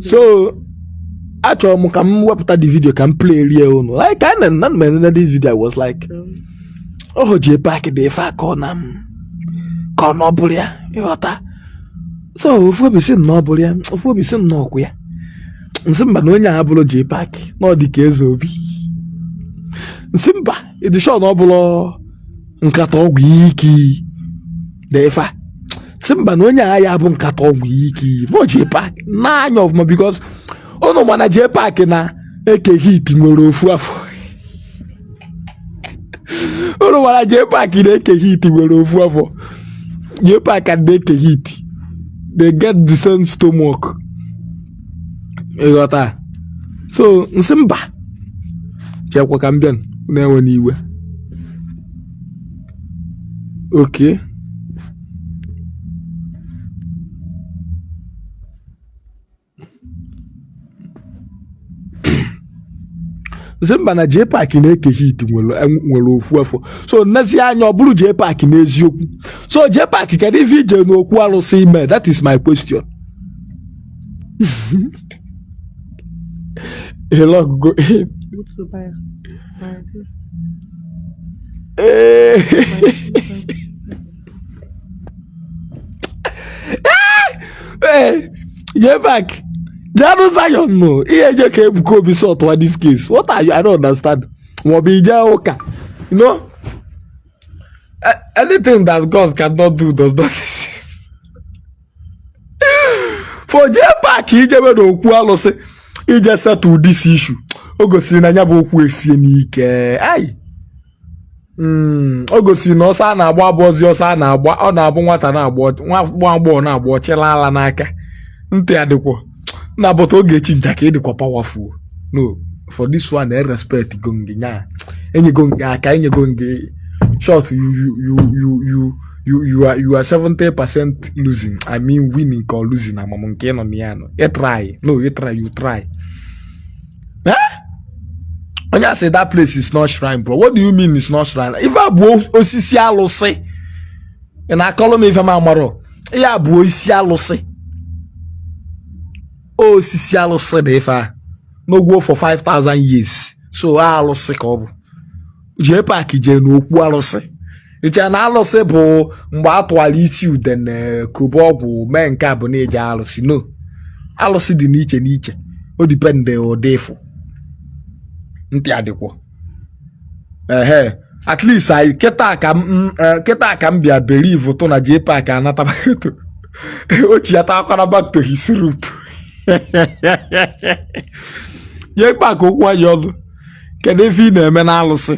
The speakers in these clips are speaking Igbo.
So achọrọ m ka m wepụta the video ka m play rie unu like I na this video I was like oh Jpac dị ife aka ọ na m ka ọ n'ọbụrụ ya ịghọta so ofu obi si na ọ bụrụ ya ofu obi si na ọkwụ ya nsị mba na onye a bụrụ Jpac na ọ dị ka eze obi nsị mba edishọ na ọ bụrụ nkata ọgwụ ike dị ife nsị mba na onye a ya bụ nkata ọgwụ ike na Jpac n'anya ọfụma because unu mana Jpac na eke hit nwere ofu afọ unu mana Jpac na eke hit nwere ofu afọ Jpac and eke hit they get the same stomach ịghọta so nsị mba chekwa ka m bịa na-enwe n'iwe okay Zemba na Jpac na-eke hit nwere ofu afọ so nnezi anya ọ bụrụ Jpac n'eziokwu so Jpac kedu ife ije n'okwu alụsị ime that is my question. Hello go Jpac Jano Zion no. Ihe ka ebuka obi sort of this case. What are you? I don't understand. Oka. You know? Anything that God cannot do does not exist. For Jpac, he never know who else. He just settle this issue. Ogosi na nya bụ okwu esie n'ike. Ai. Ogosi na ọsa na-agba abọzi ọsa na-agba ọ na-abụ nwata na-agba nwa agbọghọ na-agba ọchịla ala n'aka. Ntị adịkwa. Na but oge nja ka ịdịkwa powerful. No, for this one I respect gonge nya. Enye gonge aka enye gonge short you are 70% losing. I mean winning or losing na mama nke no ya no. You try. Huh? When I say that place is not shrine, bro. What do you mean it's not shrine? If I bo osisi alụsị. And I call me if I'm amaro. Ya bo osisi alụsị. Oh, sisi alụsị dị ife no go for 5,000 years. So alụsị ka ọ bụ. Jpac je n'okwu alụsị. Ite na alụsị bụ mgbe atụwara isi udene kobe ọgwụ mee nke a bụ na-eje alụsị. No. Alụsị dị n'iche. O depende ụdị ịfụ. Ntị adịkwa. At least I keta ka m bịa believe to na Jpac anataba to. Ochi ata akwana back to his root. Jpac okwu anyị ọnụ kedu ife ị na-eme na alụsị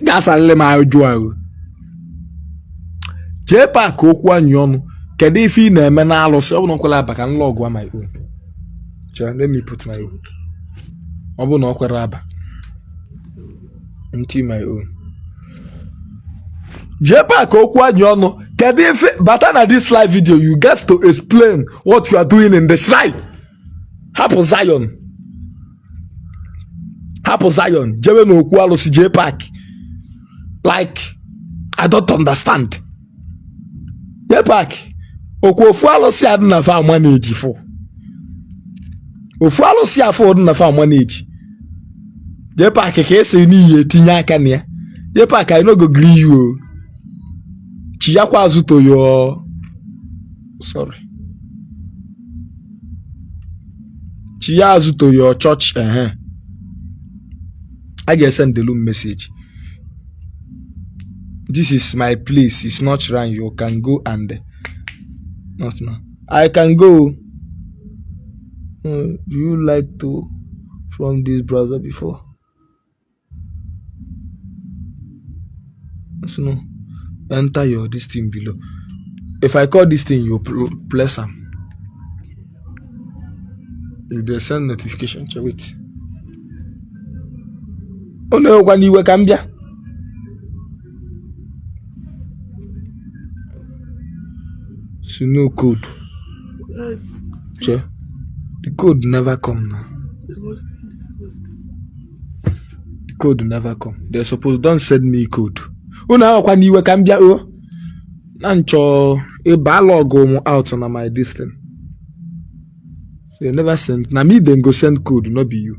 ga-asalịlị m ajụ ahụ. Jpac okwu anyị ọnụ kedu ife ị na-eme na alụsị ọ bụ na ọkwela aba ka nlọgụ my own. Let me put my own. Ọ bụ na ọkwela aba into my own. Jpac okwu anyị ọnụ kedu ife bata na this live video you get to explain what you are doing in the shrine. Hapụ Zion jebe na okwu alụsị Jpac like I don't understand. Jpac okwu ofu alụsị adị na fa ama na-eji fụ ofu alụsị afọ dị na fa ama na-eji. Jpac ka esi n'ihi etinye aka na ya. Jpac I no go gree you. Chiyakwa azụ to your sorry. Chiya azụ to your church. I get send the loom message. This is my place. It's not shrine. You can go and not now. I can go. Do you like to from this browser before? No. Enter your this thing below. If I call this thing, you press them. If they send notification, check it. Oh no, when you can be. So no code. Check. The code never come now. The code never come. They're supposed don't send me code. Oh no, when you can be. Nancho. A log out on my distance. They never send. Now me then go send code, not be you.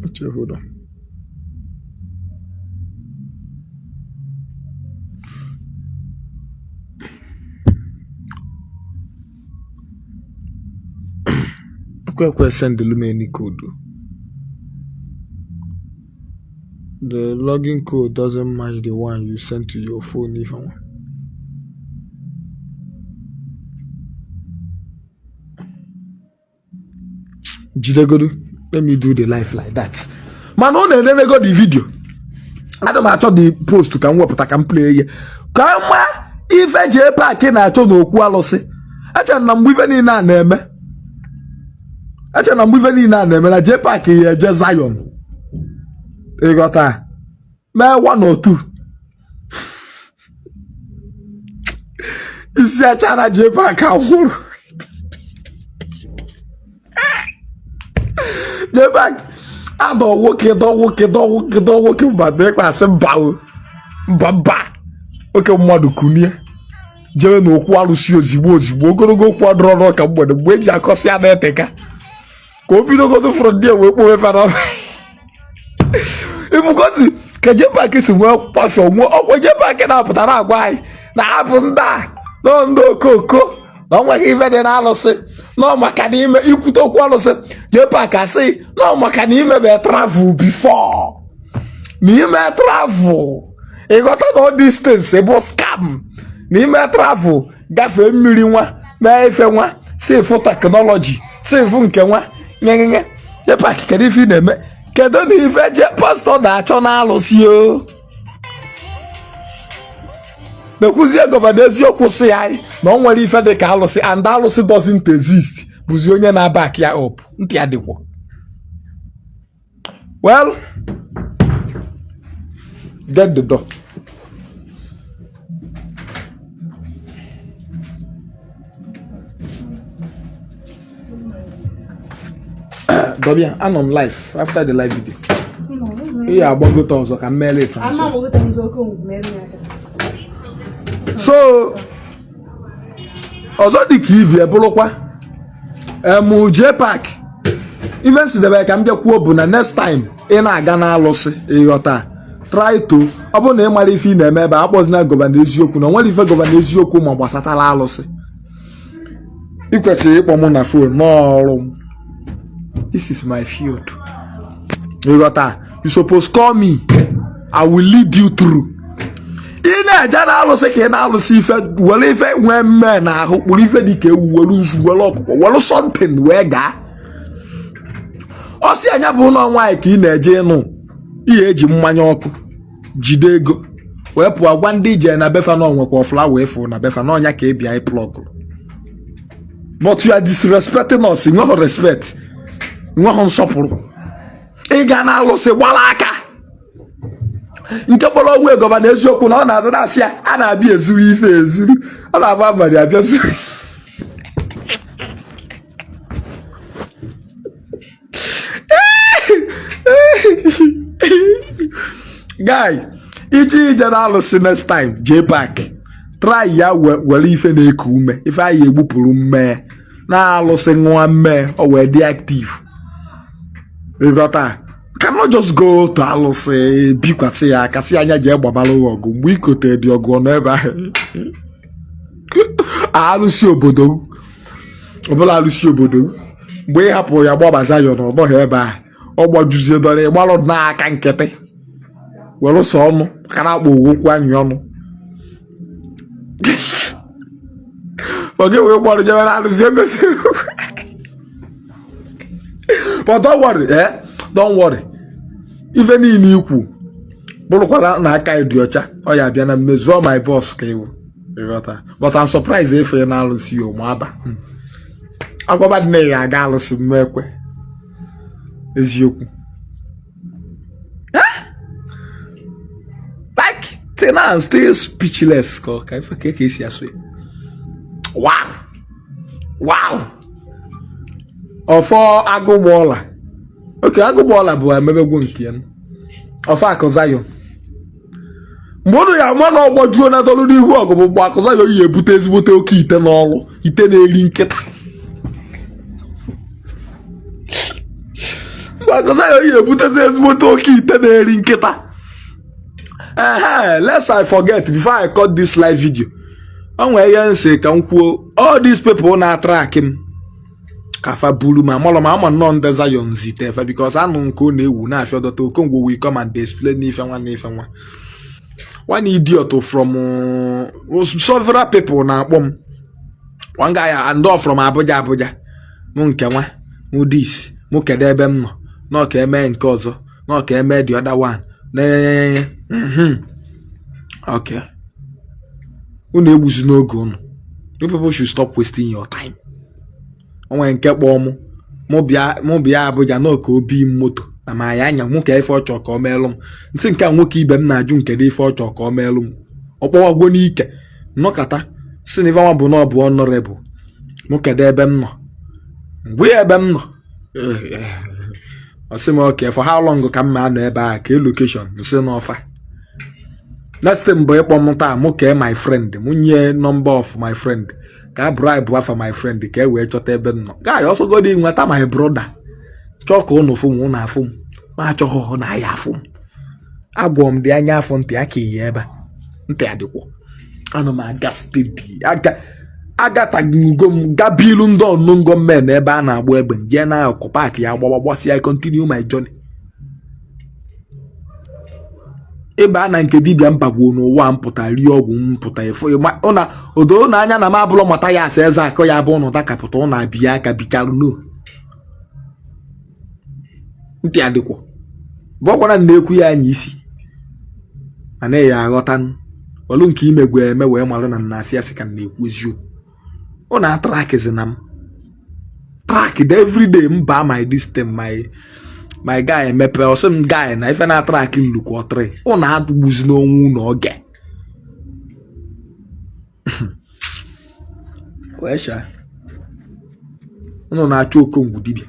Okay, hold on. Okay, send the Lumini code. The login code doesn't match the one you sent to your phone if I want. Jidegodu, let me do the life like that. Man, on the go the video. I don't matter the post to come up, I can play here. Come if a Jpac na to no quality. Acha na mwive ni na neme. Acha na mwive ni na neme na Jpac ye je Zion. You got that? Man, 1 or 2. You see a China Jpac Jpac, I don't work it, but they can say bow. Baba. Okay, Madu Kunia. Jere no kwalu zibozi. We're gonna go quadro rock and when the way ya kosia neteka. Go be no go to front there, we move if you go to Jpac is well perform. Oh, Jpac na putara gwai. Na afunda. No koko. No ma even in alose. No makanime ikuto kwalose. Jpac say no makanime be travel before. Me travel. E got no distance e bo scam. Me travel. Gafe mmiri nwa. Na efe nwa. Say for technology. Say for nke nwa. Nyenye. Jpac kedu ife na-eme. Kedu na ife je pastor na-achọ na alụsị o. Nekwuzie gọvanọ eziokwu si anyị na o nwere ife dị ka alụsị and alụsị doesn't exist. Bụzi onye na back ya up. Ntị adịkwa. Well, get the door. Dobia, I'm on live after the live video. Yeah, about go to also can mail it. So, also the key be a bolokwa. Jpac. Even si the way can be a next time in a Ghana loss. Try to. Upon the money fee, never. I was not governors you could only if a governors you come on was at a loss. You can say, Pomona phone, no. This is my field. You suppose call me. I will lead you through. In a general second, I will see if when men are who believe it will something where ga. Osi anya bụ na nwa ka ị na-eje nụ. Ihe eji mmanya ọkụ. Jide ego. Wee pụọ gwa ndị je na befa na onwe kwa fla wee fụ na befa na onya ka e bia plug. But you are disrespecting us. No respect. Nwa hon sopuru ị ga na alụsị gbara aka nke kpọrọ onwe gọvanọ eziokwu na ọ na-azụ na-asị ya a na-abịa ezuru ife ezuru ọ na-agba abalị abịa zuru guy iji ije na alụsị next time Jpac try ya were ife na-eku ume ife anyị egbupụrụ mmee na alụsị nwa mmee o wee dị active. You got that? Cannot just go to alụsị bikwasị ya kasị anya je gbabalụ ọgụ mgbe ikote dị ọgụ n'ebe alụsị obodo ọbụla alụsị obodo mgbe ị hapụ ya gbaba Zion ọ nọghị ebe a ọ gbajuzie dọrọ ịgbalụ n'aka nkịtị were sọ ọnụ ka na-akpọ okwu anyị ọnụ oge wee gbọrọ jebe na alụsị egosi. But don't worry. Even in ikwu bụrụkwala na aka ịdị ọcha ọ ya bịa na mmezu my boss ka iwu. But I'm surprised if you na alụsị o ma aba. Agwaba dị na ya aga alụsị mmekwe. Eziokwu. Like till now I'm still speechless ka ife ka esi asụ. Wow. Ofo agụgbola. Okay, agụgbola bụ emebegwu nke ya. Ofo akụ Zion. mgbe ya ama na ọgbajuo na tọrụ n'ihu ọgụ bụ mgbe akụza ya oyi ebute ezigbote oke ite n'ọrụ ite na-eri nkịta mgbe akụza ya oyi ebutezi ezigbote oke ite na-eri nkịta. Lest I forget before I cut this live video, o nwere ihe nsị ka m kwuo all these people na-atrak m ka fa bulu ma mọlọ ma ama nọ ndị Zion zite efe because anụ nke ọ na-ewu na-afịa dọta Okongwu will come and explain n'ife nwa one idiot from several people na-akpọ m one guy and all from Abuja mụ nke nwa mụ dis mụ kedu ebe m nọ nọ ka eme nke ọzọ nọ ka eme the other one okay unu egbuzi n'oge unu. You people should stop wasting your time. Onwe nke kpọọ mụ bịa Abuja nọ ka obi moto na ma ya anya mụ ka ife ọchọ ka ọ meelụ m nsị nke a nwoke ibe m na-ajụ nke dị ife ọchọ ka ọ meelụ m ọkpọwagwo n'ike nnọkọta si na ife nwa bụ na ọ bụ honorable mụ kedu ebe m nọ mgbe ebe m nọ ọ sị m okay for how long ka m ma anọ ebe a ka location nsị n'ọfa next time bụ ịkpọ m taa mụ kee my friend mụ nye number of my friend ka bribe afa my friend ka e wee chọta ebe m nọ guy also go dị nweta my brother chọọ ka ụnụ fụ m ụnụ afụ m ma achọghị na ya afụ m agwọ m dị anya afọ ntị aka iyi ebe ntị adịkwọ anụ m aga steeti agatago m gabilu ndị ọnụ gọọmenti ebe a na-agba egbe jee na akụ paakị ya gbasịa I continue my journey. Ebe a na nke dibịa mpagwo n'ụwa mpụta rie ọgwụ mpụta efo ụna odo na anya na m abụlọ mata ya asa eze akọ ya bụ ụnụ dakapụta ụna abịa aka bikarụ no ntị adịkwọ bụọkwara na-ekwu ya anya isi mana ya aghọta ọlụ nke imegwe eme wee malụ na nnasị asị ka na-ekwu eziokwu ụna atrakịzi na m trakid everyday m baa my system my guy emepe ọsị m guy na ife na-atrak nnukwu ọtrị ụna adụgbuzi n'onwe ụlọ oge ụnụ na-achọ Okongwu Dibia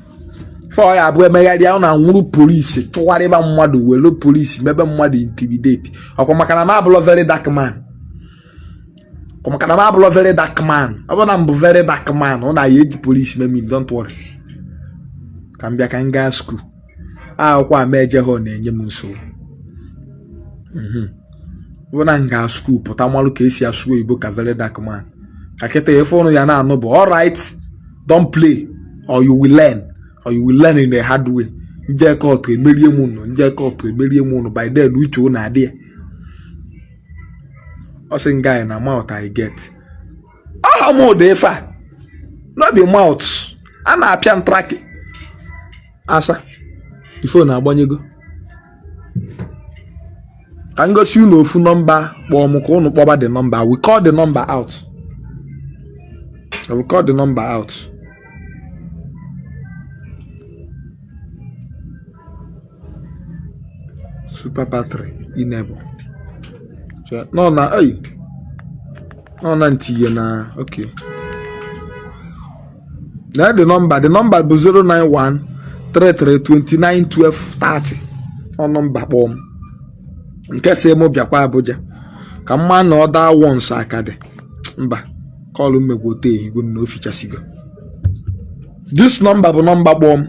fọ ya abụ emegharịa ụnụ anwụrụ polisi chụgharịba mmadụ were polisi mebe mmadụ intimidate ọkwa maka na m abụlọ very dark man ọ bụ na mbụ very dark man ọ na ya eji polisi meme don't worry ka m bịa ka m gaa school akwụkwọ a meje ha na-enye m nsogbu bụ na m gaa school pụta mmalụ ka esi asụ Igbo ka very dark man ka kịta efe ụnụ ya na-anụ bụ alright don't play or you will learn in a hard way. Nje kọtụ emerie m unu by then uche unu adị ya ọ sị nga na mouth I get aha m ụda ife a no be mouth a na-apịa ntraki asa ifo na-agbanyego ka ngosi unu ofu nọmba kpọọ m ka unu kpọba the number. We call the number out. Super battery enable. No na ntiye na okay. Now the number bụ 09133291230 ọ nọmba kpọm nke si emo bịakwa Abuja ka mma na ọda once akade mba call mmegwote ehigbo na ofichasigo. This number bụ nọmba kpọm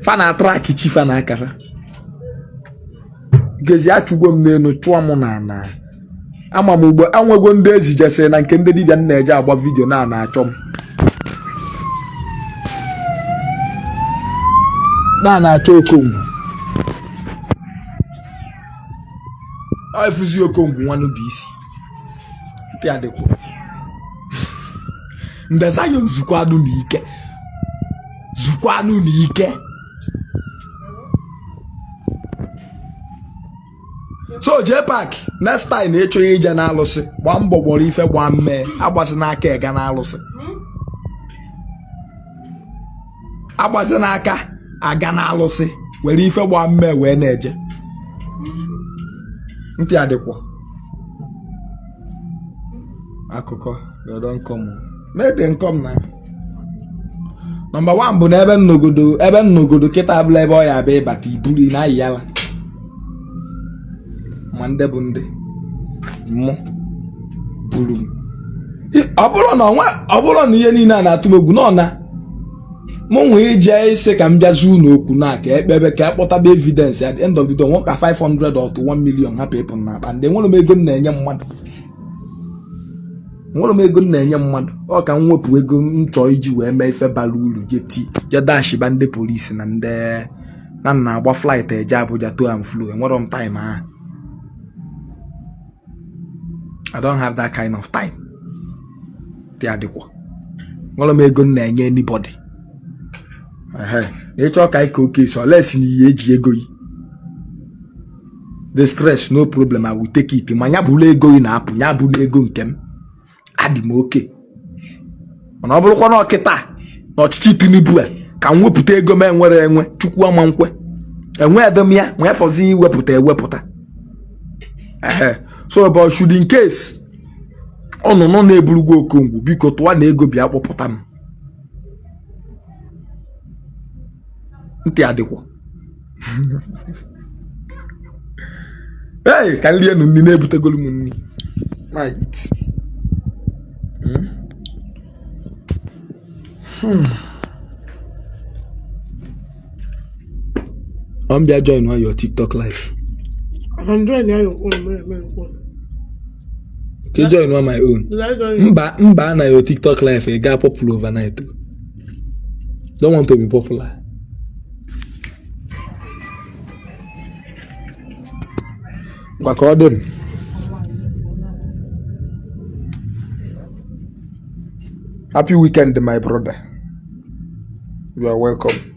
fa na track chifa na akara gezi achụgwo m n'elu chụọ m na ama m ugbo anwego ndị ezijesi na nke ndị dibịa na-eje agba vidio na-achọ m na-achọ Okongwu efuzi Okongwu nwanụ bụ isi ntị adịkwa ndị Zion zukwanụ n'ike so Jpac next time na-echo ya ije na-alụsị gba mbọ gbọrọ ife gba mmee agbazi n'aka ega na-alụsị agbazi n'aka aga na-alụsị were ife gba mmee wee na-eje ntị adịkwa akụkọ mede nkom na number 1 bụ na ebe nnogodo kịta abụla ebe ọ ya abịa ịbata iburu na ayịyala ma ndị bụ ndị mụ buru m ọ bụrụ na ihe niile a na-atụ m egwu nọ na mụ nwee ije isi ka m bịazi unu okwu na ka ekpebe ka ekpọtaba evidence at the end of the day nwe ka 500 or to 1 million hapụ ịpụ na akpa ndị nwere m ego m na-enye mmadụ ọ ka m wepụ ego m chọọ iji wee mee ife bara uru je dashiba ndị polisi na ndị na agba flight eje Abuja to and flo enwere m time ahụ. I don't have that kind of time. Dị adịkwa nwere m ego m na-enye anybody. Ịchọ ka ike oke so less na ihe eji ego yi the stress no problem, I will take it. Ma nya bụla ego yi na-apụ nya bụla ego nke m adị m oke. Mana ọ bụrụkwa na ọkịta na ọchịchị Tinubu ka m wepụta ego m enwe chukwu ama nkwe enwe edem ya nwee fọzi ewepụta so but should in case ọnụnụ na-eburugwa Okongwu biko tụwa na ego bịa kpọpụta m ntị adịkwa ka nlie nụ nri na-ebutegolu m nri I'm there join on your TikTok live. I can join your own. Can you join on my own? Mba na your TikTok live a guy popular overnight. Don't want to be popular. According. Happy weekend, my brother. You are welcome.